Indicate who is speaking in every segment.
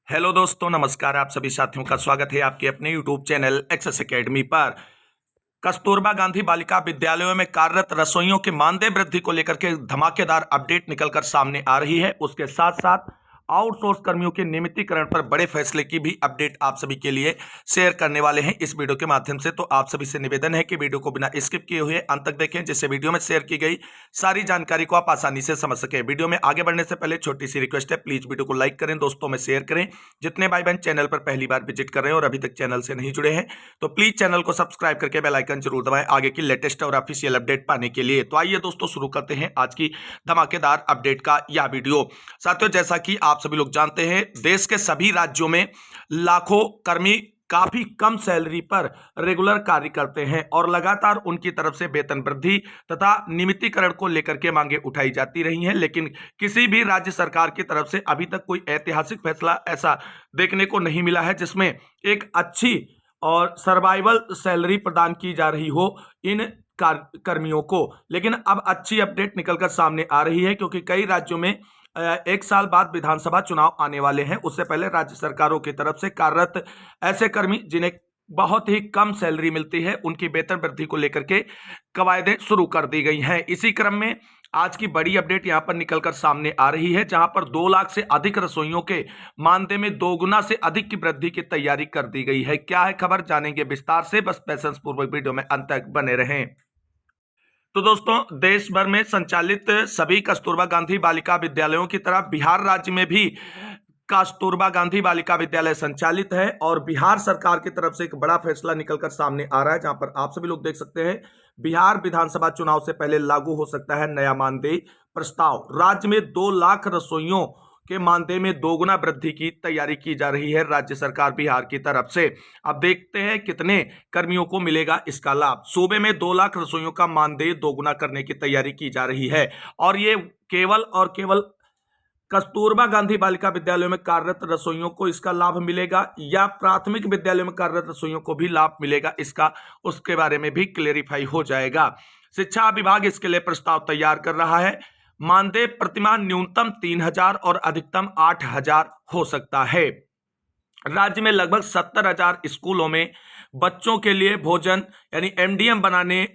Speaker 1: Hello दोस्तों, नमस्कार। आप सभी साथियों का स्वागत है आपके अपने यूट्यूब चैनल एक्सेस एकेडमी पर। कस्तूरबा गांधी बालिका विद्यालयों में कार्यरत रसोइयों के मानदेय वृद्धि को लेकर के धमाकेदार अपडेट निकलकर सामने आ रही है। उसके साथ साथ आउटसोर्स कर्मियों के नियमितीकरण पर बड़े फैसले की भी अपडेट आप सभी के लिए शेयर करने वाले हैं इस वीडियो के माध्यम से। तो आप सभी से निवेदन है कि वीडियो को बिना स्किप किए हुए अंत तक देखें, जिससे वीडियो में शेयर की गई सारी जानकारी को आप आसानी से समझ सके। वीडियो में आगे बढ़ने से पहले छोटी सी रिक्वेस्ट है, प्लीज वीडियो को लाइक करें, दोस्तों में शेयर करें। जितने भाई बहन चैनल पर पहली बार विजिट कर रहे हैं और अभी तक चैनल से नहीं जुड़े हैं तो प्लीज चैनल को सब्सक्राइब करके बेल आइकन जरूर दबाएं आगे की लेटेस्ट और ऑफिशियल अपडेट पाने के लिए। तो आइए दोस्तों, शुरू करते हैं आज की धमाकेदार अपडेट का यह वीडियो। साथियों, जैसा कि आप सभी लोग जानते हैं, देश के सभी राज्यों में लाखों कर्मी काफी कम सैलरी पर रेगुलर कार्य करते हैं और लगातार उनकी तरफ से वेतन वृद्धि तथा नियमितीकरण को लेकर के मांगे उठाई जाती रही हैं, लेकिन किसी भी राज्य सरकार की तरफ से अभी तक कोई ऐतिहासिक फैसला ऐसा देखने को नहीं मिला है जिसमें एक अच्छी और सर्वाइवल सैलरी प्रदान की जा रही हो इन कर्मियों को। लेकिन अब अच्छी अपडेट निकलकर सामने आ रही है, क्योंकि कई राज्यों में एक साल बाद विधानसभा चुनाव आने वाले हैं। उससे पहले राज्य सरकारों की तरफ से कार्यरत ऐसे कर्मी जिन्हें बहुत ही कम सैलरी मिलती है, उनकी वेतन वृद्धि को लेकर के कवायदें शुरू कर दी गई हैं। इसी क्रम में आज की बड़ी अपडेट यहां पर निकलकर सामने आ रही है, जहां पर 2 लाख से अधिक रसोइयों के मानदेय में दोगुना से अधिक की वृद्धि की तैयारी कर दी गई है। क्या है खबर, जानेंगे विस्तार से। बस पैसेंस पूर्वक वीडियो में अंत तक बने रहें। तो दोस्तों, देश भर में संचालित सभी कस्तूरबा गांधी बालिका विद्यालयों की तरह बिहार राज्य में भी कस्तूरबा गांधी बालिका विद्यालय संचालित है और बिहार सरकार की तरफ से एक बड़ा फैसला निकलकर सामने आ रहा है, जहां पर आप सभी लोग देख सकते हैं बिहार विधानसभा चुनाव से पहले लागू हो सकता है नया मानदेय प्रस्ताव। राज्य में 2 लाख रसोइयों के मानदेय में दोगुना वृद्धि की तैयारी की जा रही है राज्य सरकार बिहार की तरफ से। अब देखते हैं कितने कर्मियों को मिलेगा इसका लाभ। सूबे में 2 लाख रसोइयों का मानदेय दोगुना करने की तैयारी की जा रही है और ये केवल और केवल कस्तूरबा गांधी बालिका विद्यालयों में कार्यरत रसोइयों को इसका लाभ मिलेगा या प्राथमिक विद्यालयों में कार्यरत रसोइयों को भी लाभ मिलेगा, इसका उसके बारे में भी क्लेरिफाई हो जाएगा। शिक्षा विभाग इसके लिए प्रस्ताव तैयार कर रहा है। मानदेय प्रतिमाह न्यूनतम 3,000 और अधिकतम 8,000 हो सकता है। राज्य में लगभग 70,000 स्कूलों में बच्चों के लिए भोजन यानी एमडीएम बनाने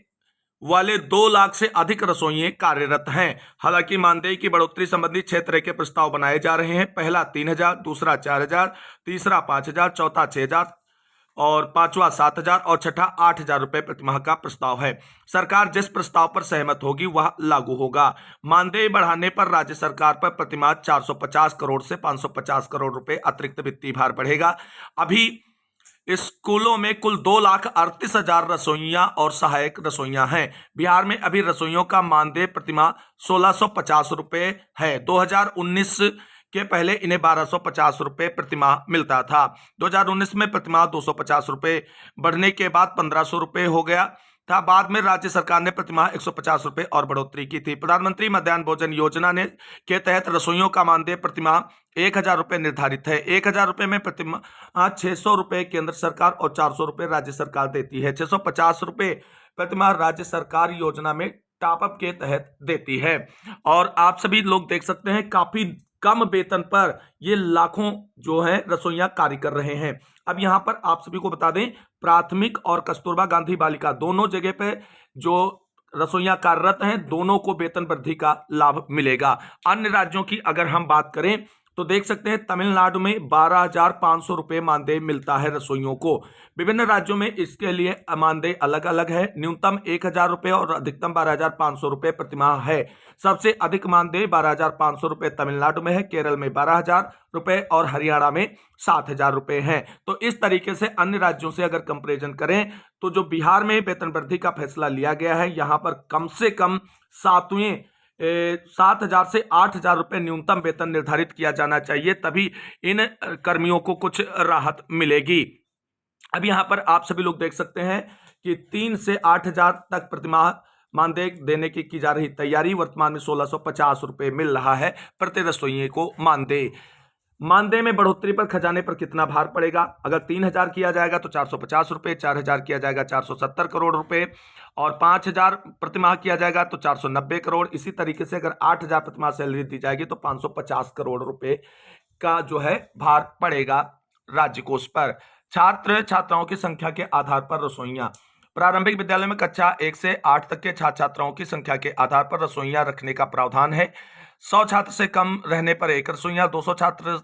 Speaker 1: वाले 2 लाख से अधिक रसोइये कार्यरत हैं। हालांकि मानदेय की बढ़ोतरी संबंधी 6 तरह के प्रस्ताव बनाए जा रहे हैं। पहला 3,000, दूसरा 4,000, तीसरा 5,000, चौथा 6,000 और पांचवा 7,000 और छठा 8,000 रुपए प्रतिमाह का प्रस्ताव है। सरकार जिस प्रस्ताव पर सहमत होगी वह लागू होगा। मानदेय बढ़ाने पर राज्य सरकार पर प्रतिमाह 450 करोड़ से 550 करोड़ रुपए अतिरिक्त वित्तीय भार बढ़ेगा। अभी स्कूलों में कुल 2,38,000 रसोइयां और सहायक रसोइयां हैं। बिहार में अभी रसोइयों का मानदेय प्रतिमाह 1,650 रुपए है। 2019 के पहले इन्हें 1,250 रुपए प्रतिमाह मिलता था। 2019 में प्रतिमाह 250 रुपए बढ़ने के बाद 1,500 रुपए हो गया था। बाद में राज्य सरकार ने प्रतिमाह 150 रुपए और बढ़ोतरी की थी। प्रधानमंत्री मध्याह्न भोजन योजना ने के तहत रसोइयों का मानदेय प्रतिमाह 1,000 रुपए निर्धारित है। 1,000 रुपए में प्रतिमाह 600 रुपए केंद्र सरकार और 400 रुपए राज्य सरकार देती है। 650 रुपए प्रतिमाह राज्य सरकार योजना में टॉपअप के तहत देती है। और आप सभी लोग देख सकते हैं काफी कम वेतन पर ये लाखों जो है रसोइयां कार्य कर रहे हैं। अब यहां पर आप सभी को बता दें, प्राथमिक और कस्तूरबा गांधी बालिका दोनों जगह पे जो रसोइयां कार्यरत हैं, दोनों को वेतन वृद्धि का लाभ मिलेगा। अन्य राज्यों की अगर हम बात करें तो देख सकते हैं तमिलनाडु में 12,500 रुपए मानदेय मिलता है रसोइयों को। विभिन्न राज्यों में इसके लिए मानदेय अलग अलग है। न्यूनतम 1,000 रुपए और अधिकतम 12,500 रुपए प्रतिमाह है। सबसे अधिक मानदेय 12,500 रुपए तमिलनाडु में है, केरल में 12,000 रुपए और हरियाणा में 7,000 रुपए हैं। तो इस तरीके से अन्य राज्यों से अगर कंपेरिजन करें तो जो बिहार में वेतन वृद्धि का फैसला लिया गया है, यहां पर कम से कम 7,000 से 8,000 रुपए न्यूनतम वेतन निर्धारित किया जाना चाहिए, तभी इन कर्मियों को कुछ राहत मिलेगी। अब यहां पर आप सभी लोग देख सकते हैं कि 3 से 8,000 तक प्रतिमाह मानदेय देने की जा रही तैयारी। वर्तमान में 1,650 रुपए मिल रहा है प्रति रसोइये को मानदेय। मानदेय में बढ़ोतरी पर खजाने पर कितना भार पड़ेगा? अगर 3,000 किया जाएगा तो 450 रुपए, 4,000 किया जाएगा 470 करोड़ रुपए और 5,000 प्रतिमाह किया जाएगा तो 490 करोड़। इसी तरीके से अगर 8,000 प्रतिमाह सैलरी दी जाएगी तो 550 करोड़ रुपए का जो है भार पड़ेगा राज्य कोष पर। छात्र छात्राओं की संख्या के आधार पर रसोइयां। प्रारंभिक विद्यालय में कक्षा 1 से 8 तक के छात्र छात्राओं की संख्या के आधार पर रसोइयां रखने का प्रावधान है। 100 छात्र से कम रहने पर 1 रसोइया, 200 छात्र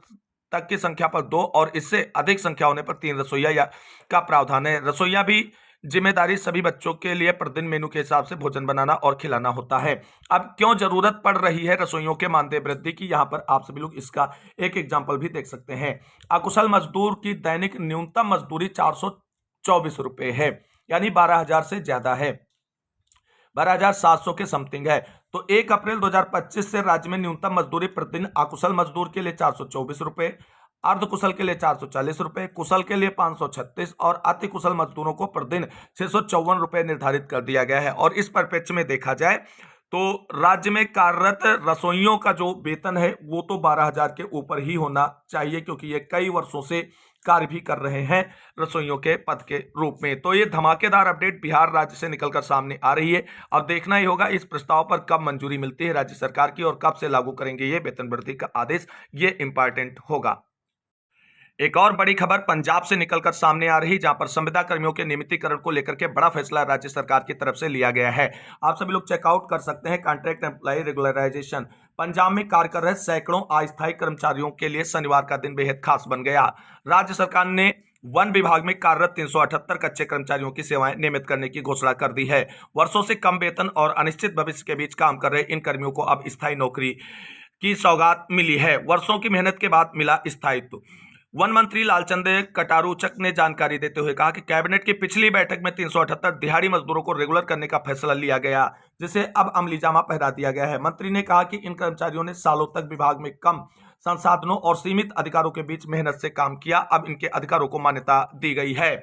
Speaker 1: तक की संख्या पर 2 और इससे अधिक संख्या होने पर 3 रसोइया का प्रावधान है। रसोइया भी जिम्मेदारी सभी बच्चों के लिए प्रतिदिन मेनू के हिसाब से भोजन बनाना और खिलाना होता है। अब क्यों जरूरत पड़ रही है रसोइयों के मानदेय वृद्धि की, यहां पर आप सभी लोग इसका एक एग्जाम्पल भी देख सकते हैं। अकुशल मजदूर की दैनिक न्यूनतम मजदूरी 424 रुपए है, यानी 12,000 से ज्यादा है, 12,700 के समथिंग है। तो 1 अप्रैल 2025 से राज्य में न्यूनतम मजदूरी प्रतिदिन अकुशल मजदूर के लिए 424 रुपए, अर्ध कुशल के लिए 440 रुपए, कुशल के लिए 536 और अति कुशल मजदूरों को प्रतिदिन 654 रुपए निर्धारित कर दिया गया है। और इस परिप्रेक्ष्य में देखा जाए तो राज्य में कार्यरत रसोइयों का जो वेतन है वो तो 12,000 के ऊपर ही होना चाहिए, क्योंकि ये कई वर्षों से कार्य भी कर रहे हैं रसोइयों के पद के रूप में। तो ये धमाकेदार अपडेट बिहार राज्य से निकलकर सामने आ रही है। अब देखना ही होगा इस प्रस्ताव पर कब मंजूरी मिलती है राज्य सरकार की और कब से लागू करेंगे ये वेतन वृद्धि का आदेश, ये इंपॉर्टेंट होगा। एक और बड़ी खबर पंजाब से निकलकर सामने आ रही, जहां पर संविदा कर्मियों के नियमितीकरण को लेकर के बड़ा फैसला राज्य सरकार की तरफ से लिया गया है। आप सभी लोग चेकआउट कर सकते हैं कॉन्ट्रैक्ट एम्प्लॉय रेगुलराइजेशन। पंजाब में कार्य कर रहे सैकड़ों अस्थायी कर्मचारियों के लिए शनिवार का दिन बेहद खास बन गया। राज्य सरकार ने वन विभाग में कार्यरत 378 कच्चे कर्मचारियों की सेवाएं नियमित करने की घोषणा कर दी है। वर्षों से कम वेतन और अनिश्चित भविष्य के बीच काम कर रहे इन कर्मियों को अब स्थायी नौकरी की सौगात मिली है। वर्षों की मेहनत के बाद मिला स्थायित्व। वन मंत्री लालचंद कटारूचक ने जानकारी देते हुए कहा कि कैबिनेट की पिछली बैठक में 378 दिहाड़ी मजदूरों को रेगुलर करने का फैसला लिया गया, जिसे अब अमलीजामा पहरा दिया गया है। मंत्री ने कहा कि इन कर्मचारियों ने सालों तक विभाग में कम संसाधनों और सीमित अधिकारों के बीच मेहनत से काम किया, अब इनके अधिकारों को मान्यता दी गई है।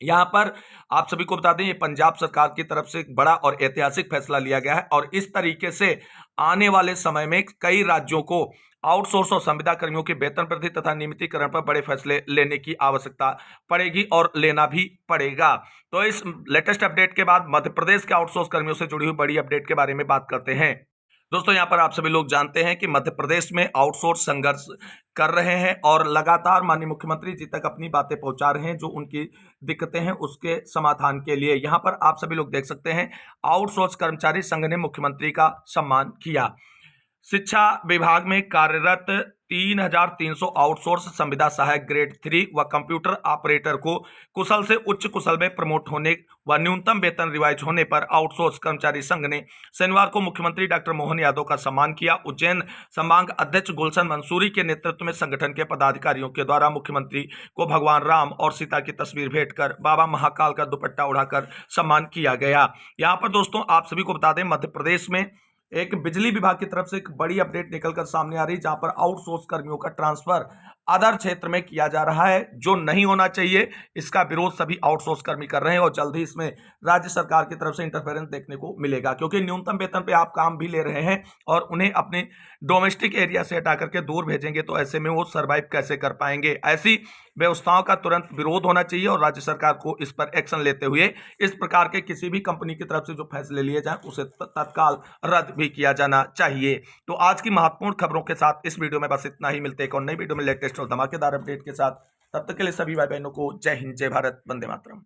Speaker 1: यहां पर आप सभी को बता दें ये पंजाब सरकार की तरफ से एक बड़ा और ऐतिहासिक फैसला लिया गया है और इस तरीके से आने वाले समय में कई राज्यों को आउटसोर्स और संविदा कर्मियों के वेतन वृद्धि तथा नियमितीकरण पर बड़े फैसले लेने की आवश्यकता पड़ेगी और लेना भी पड़ेगा। तो इस लेटेस्ट अपडेट के बाद मध्य प्रदेश के आउटसोर्स कर्मियों से जुड़ी हुई बड़ी अपडेट के बारे में बात करते हैं। दोस्तों यहां पर आप सभी लोग जानते हैं कि मध्य प्रदेश में आउटसोर्स संघर्ष कर रहे हैं और लगातार माननीय मुख्यमंत्री जी तक अपनी बातें पहुंचा रहे हैं, जो उनकी दिक्कतें हैं उसके समाधान के लिए। यहां पर आप सभी लोग देख सकते हैं आउटसोर्स कर्मचारी संघ ने मुख्यमंत्री का सम्मान किया। शिक्षा विभाग में कार्यरत 3,300 आउटसोर्स संविदा सहायक ग्रेड 3 व कंप्यूटर ऑपरेटर को कुशल से उच्च कुशल में प्रमोट होने व न्यूनतम वेतन रिवाइज होने पर आउटसोर्स कर्मचारी संघ ने शनिवार को मुख्यमंत्री डॉक्टर मोहन यादव का सम्मान किया। उज्जैन संभाग अध्यक्ष गुलशन मंसूरी के नेतृत्व में संगठन के पदाधिकारियों के द्वारा मुख्यमंत्री को भगवान राम और सीता की तस्वीर भेंट कर बाबा महाकाल का दुपट्टा उड़ाकर सम्मान किया गया। यहाँ पर दोस्तों आप सभी को बता दें मध्य प्रदेश में एक बिजली विभाग की तरफ से एक बड़ी अपडेट निकलकर सामने आ रही, जहां पर आउटसोर्स कर्मियों का ट्रांसफर अदर क्षेत्र में किया जा रहा है, जो नहीं होना चाहिए। इसका विरोध सभी आउटसोर्स कर्मी कर रहे हैं और जल्द ही इसमें राज्य सरकार की तरफ से इंटरफेरेंस देखने को मिलेगा, क्योंकि न्यूनतम वेतन पे आप काम भी ले रहे हैं और उन्हें अपने डोमेस्टिक एरिया से हटा करके दूर भेजेंगे, तो ऐसे में वो सर्वाइव कैसे कर पाएंगे। ऐसी व्यवस्थाओं का तुरंत विरोध होना चाहिए और राज्य सरकार को इस पर एक्शन लेते हुए इस प्रकार के किसी भी कंपनी की तरफ से जो फैसले लिए जाएं उसे तत्काल रद्द भी किया जाना चाहिए। तो आज की महत्वपूर्ण खबरों के साथ इस वीडियो में बस इतना ही। मिलते हैं एक और नई वीडियो में लेटेस्ट और धमाकेदार अपडेट के साथ। तब तक के लिए सभी भाई बहनों को जय हिंद, जय भारत, वंदे मातरम।